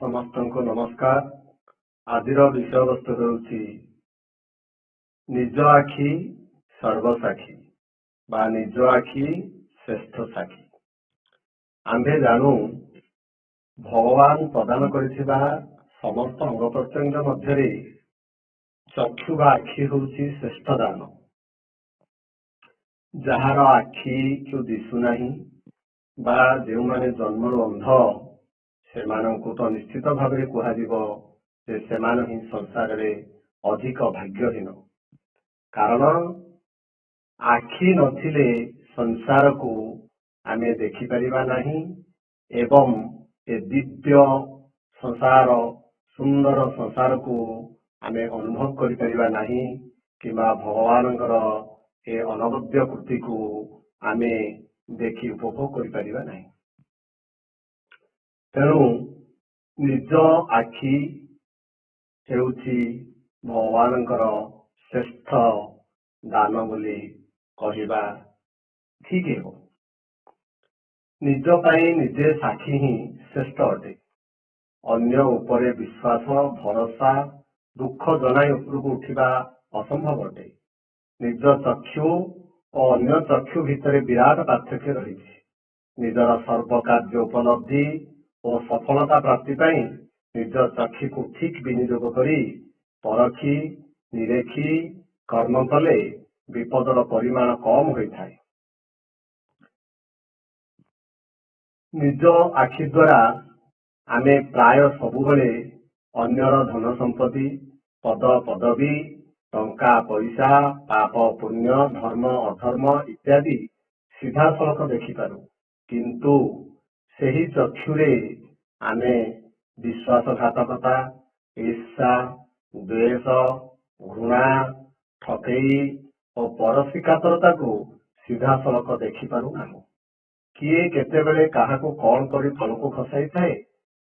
ସମସ୍ତଙ୍କୁ ନମସ୍କାର। ଆଜିର ବିଷୟବସ୍ତୁ ହେଉଛି ନିଜ ଆଖି ସର୍ବସାକ୍ଷୀ ବା ନିଜ ଆଖି ଶ୍ରେଷ୍ଠ ସାକ୍ଷୀ। ଆମ୍ଭେ ଜାଣୁ ଭଗବାନ ପ୍ରଦାନ କରିଥିବା ସମସ୍ତ ଅଙ୍ଗ ପ୍ରତ୍ୟଙ୍ଗ ମଧ୍ୟରେ ଚକ୍ଷୁ ବା ଆଖି ହେଉଛି ଶ୍ରେଷ୍ଠ ଦାନ। ଯାହାର ଆଖିକୁ ଦିଶୁନାହିଁ ବା ଯେଉଁମାନେ ଜନ୍ମରୁ ଅନ୍ଧ ସେମାନଙ୍କୁ ତ ନିଶ୍ଚିତ ଭାବରେ କୁହାଯିବ ଯେ ସେମାନେ ହିଁ ସଂସାରରେ ଅଧିକ ଭାଗ୍ୟହୀନ। କାରଣ ଆଖି ନଥିଲେ ସଂସାରକୁ ଆମେ ଦେଖିପାରିବା ନାହିଁ ଏବଂ ଏ ଦିବ୍ୟ ସଂସାର ସୁନ୍ଦର ସଂସାରକୁ ଆମେ ଅନୁଭବ କରିପାରିବା ନାହିଁ କିମ୍ବା ଭଗବାନଙ୍କର ଏ ଅନବଦ୍ୟ କୃତିକୁ ଆମେ ଦେଖି ଉପଭୋଗ କରିପାରିବା ନାହିଁ। ତେଣୁ ନିଜ ଆଖି ହେଉଛି ଭଗବାନଙ୍କର ଶ୍ରେଷ୍ଠ ଦାନ ବୋଲି କହିବା ଠିକ ହେବ। ନିଜ ପାଇଁ ନିଜେ ସାକ୍ଷୀ ହିଁ ଶ୍ରେଷ୍ଠ ଅଟେ। ଅନ୍ୟ ଉପରେ ବିଶ୍ୱାସ ଭରସା ଦୁଃଖ ଜଣାଇ ଉପରକୁ ଉଠିବା ଅସମ୍ଭବ ଅଟେ। ନିଜ ଚକ୍ଷୁ ଓ ଅନ୍ୟ ଚକ୍ଷୁ ଭିତରେ ବିରାଟ ପାର୍ଥକ୍ୟ ରହିଛି। ନିଜର ସର୍ବ କାର୍ଯ୍ୟ ଉପଲବ୍ଧି ଓ ସଫଳତା ପ୍ରାପ୍ତି ପାଇଁ ନିଜ ଚକ୍ଷୁକୁ ଠିକ ବିନିଯୋଗ କରି ପରଖି ନିରେଖି କର୍ମ କଲେ ବିପଦର ପରିମାଣ କମ ହୋଇଥାଏ। ନିଜ ଆଖି ଦ୍ୱାରା ଆମେ ପ୍ରାୟ ସବୁବେଳେ ଅନ୍ୟର ଧନ ସମ୍ପତ୍ତି ପଦ ପଦବୀ ଟଙ୍କା ପଇସା ପାପ ପୁଣ୍ୟ ଧର୍ମ ଅଧର୍ମ ଇତ୍ୟାଦି ସିଧାସଳଖ ଦେଖିପାରୁ। କିନ୍ତୁ ସେହି ଚକ୍ଷୁରେ ଆମେ ବିଶ୍ୱାସଘାତକତା ଈର୍ଷା ଦ୍ୱେଷ ଘୃଣା ଠକେଇ ଓ ପରଶ୍ରୀକାତରତାକୁ ସିଧାସଳଖ ଦେଖିପାରୁନାହୁଁ। କିଏ କେତେବେଳେ କାହାକୁ କଣ କରି ତଳକୁ ଖସାଇଥାଏ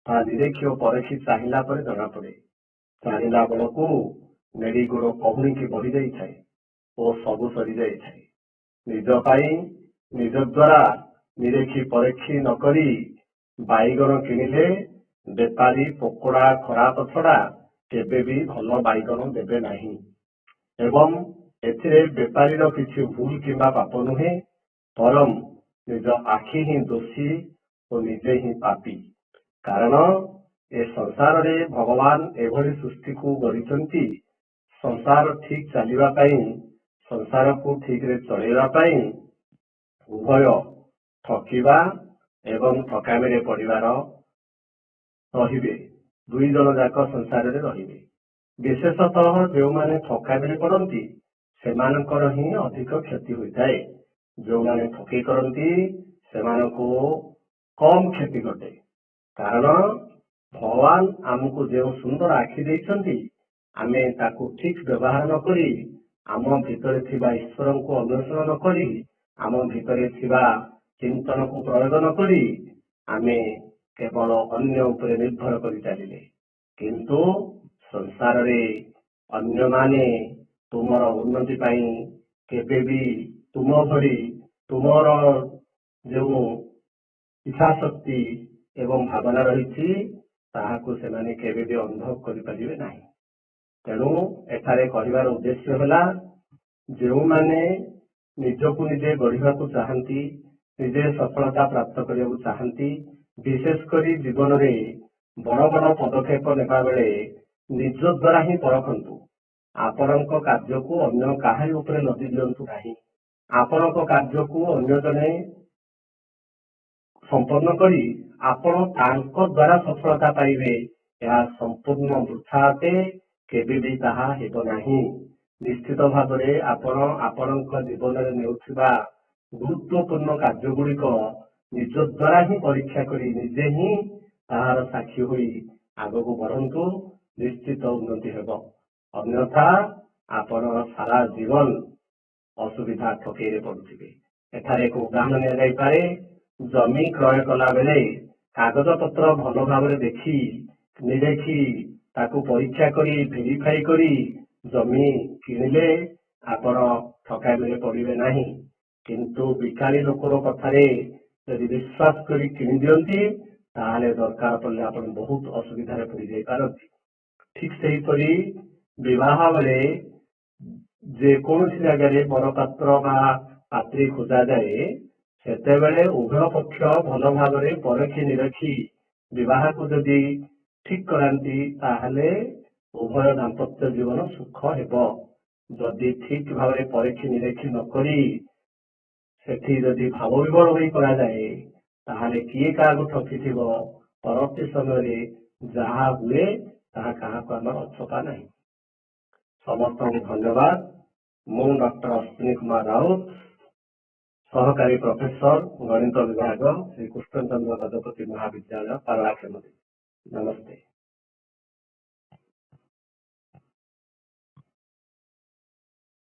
ତାହା ନିରେଖି ଓ ପରଖି ଚାହିଁଲା ପରେ ଜଣାପଡ଼େ। ଚାହିଁଲା ବେଳକୁ ନେଡ଼ି ଗୋଡ଼ କହୁଣିକି ବଢି ଯାଇଥାଏ ଓ ସବୁ ସରିଯାଇଥାଏ। ନିଜ ପାଇଁ ନିଜ ଦ୍ୱାରା ନିରେଖି ପରଖି ନକରି ବାଇଗଣ କିଣିଲେ ବେପାରୀ ପୋକଡ଼ା ଖରାପ ଛଡ଼ା କେବେ ବି ଭଲ ବାଇଗଣ ଦେବେ ନାହିଁ ଏବଂ ଏଥିରେ ବେପାରୀର କିଛି ଭୁଲ କିମ୍ବା ପାପ ନୁହେଁ, ବରଂ ନିଜ ଆଖି ହିଁ ଦୋଷୀ ଓ ନିଜେ ହିଁ ପାପୀ। କାରଣ ଏ ସଂସାରରେ ଭଗବାନ ଏଭଳି ସୃଷ୍ଟିକୁ ଗଢ଼ିଛନ୍ତି ସଂସାର ଠିକ ଚାଲିବା ପାଇଁ, ସଂସାରକୁ ଠିକରେ ଚଳେଇବା ପାଇଁ ଉଭୟ ଠକିବା ଏବଂ ଠକାମିରେ ପଡ଼ିବାର ରହିବେ। ଦୁଇ ଜଣ ଯାକ ସଂସାରରେ ରହିବେ। ବିଶେଷତଃ ଯେଉଁମାନେ ଠକାମିରେ ପଡ଼ନ୍ତି ସେମାନଙ୍କର ହିଁ ଅଧିକ କ୍ଷତି ହୋଇଥାଏ। ଯେଉଁମାନେ ଠକେଇ କରନ୍ତି ସେମାନଙ୍କୁ କମ କ୍ଷତି ଘଟେ। କାରଣ ଭଗବାନ ଆମକୁ ଯେଉଁ ସୁନ୍ଦର ଆଖି ଦେଇଛନ୍ତି ଆମେ ତାକୁ ଠିକ ବ୍ୟବହାର ନ କରି ଆମ ଭିତରେ ଥିବା ଈଶ୍ୱରଙ୍କୁ ଅନ୍ୱେଷଣ ନ କରି ଆମ ଭିତରେ ଥିବା ଚିନ୍ତନକୁ ପ୍ରୟୋଗ ନ କରି ଆମେ କେବଳ ଅନ୍ୟ ଉପରେ ନିର୍ଭର କରି ଚାଲିଲେ। କିନ୍ତୁ ସଂସାରରେ ଅନ୍ୟମାନେ ତୁମର ଉନ୍ନତି ପାଇଁ କେବେ ବି ତୁମ ଭଳି ତୁମର ଯେଉଁ ଇଚ୍ଛାଶକ୍ତି ଏବଂ ଭାବନା ରହିଛି ତାହାକୁ ସେମାନେ କେବେ ବି ଅନୁଭବ କରିପାରିବେ ନାହିଁ। ତେଣୁ ଏଠାରେ କହିବାର ଉଦ୍ଦେଶ୍ୟ ହେଲା ଯେଉଁମାନେ ନିଜକୁ ନିଜେ ଗଢ଼ିବାକୁ ଚାହାନ୍ତି, ନିଜେ ସଫଳତା ପ୍ରାପ୍ତ କରିବାକୁ ଚାହାନ୍ତି, ବିଶେଷ କରି ଜୀବନରେ ବଡ଼ ବଡ଼ ପଦକ୍ଷେପ ନେବା ବେଳେ ନିଜ ଦ୍ୱାରା ହିଁ ପରଖନ୍ତୁ। ଆପଣଙ୍କ କାର୍ଯ୍ୟକୁ ଅନ୍ୟ କାହାରି ଉପରେ ଲଦି ଦିଅନ୍ତୁ ନାହିଁ। ଆପଣଙ୍କ କାର୍ଯ୍ୟକୁ ଅନ୍ୟ ଜଣେ ସମ୍ପନ୍ନ କରି ଆପଣ ତାଙ୍କ ଦ୍ୱାରା ସଫଳତା ପାଇବେ, ଏହା ସମ୍ପୂର୍ଣ୍ଣ ବୃଥା ଅଟେ। କେବେ ବି ତାହା ହେବ ନାହିଁ। ନିଶ୍ଚିତ ଭାବରେ ଆପଣ ଆପଣଙ୍କ ଜୀବନରେ ନେଉଥିବା ଗୁରୁତ୍ୱପୂର୍ଣ୍ଣ କାର୍ଯ୍ୟଗୁଡ଼ିକ ନିଜ ଦ୍ୱାରା ହିଁ ପରୀକ୍ଷା କରି ନିଜେ ହିଁ ତାହାର ସାକ୍ଷୀ ହୋଇ ଆଗକୁ ବଢ଼ନ୍ତୁ। ନିଶ୍ଚିତ ଉନ୍ନତି ହେବ। ଅନ୍ୟଥା ଆପଣ ସାରା ଜୀବନ ଅସୁବିଧା ଠକେଇରେ ପଡୁଥିବେ। ଏଠାରେ ଏକ ଉଦାହରଣ ନିଆଯାଇପାରେ। ଜମି କ୍ରୟ କଲା ବେଳେ କାଗଜପତ୍ର ଭଲ ଭାବରେ ଦେଖି ନିରେଖି ତାକୁ ପରୀକ୍ଷା କରି ଭେରିଫାଇ କରି ଜମି କିଣିଲେ ଆପଣ ଠକାମିରେ ପଡ଼ିବେ ନାହିଁ। କିନ୍ତୁ ବିକାଳି ଲୋକର କଥାରେ ଯଦି ବିଶ୍ୱାସ କରି କିଣି ଦିଅନ୍ତି ताहले दरकार पड़े आपण बहुत असुविधा पड़ जाई पारती। ठीक सही परी विवाह बेले जेकोसी जगह बरपात्र पात्री खोजा जाए सेतेबेले उभय पक्ष भल भाव परखी निरखी विवाह को जदि ठीक कराती ताहले उभय दाम्पत्य जीवन सुख हेब। जदि ठीक भाव परखी निरखी नकरी सेठी जदि भाव विवल होई करा जाए ताहले किए क्या ठकी थी परवर्ती समय जहा हुए ताहा क्या आमर अछता नहीं। समस्त को धन्यवाद। मु डॉक्टर अश्विनी कुमार राउत, सहकारी प्रोफेसर गणित विभाग, श्री कृष्णचंद्र गजपति महाविद्यालय, पारलाखेमुदी। नमस्ते।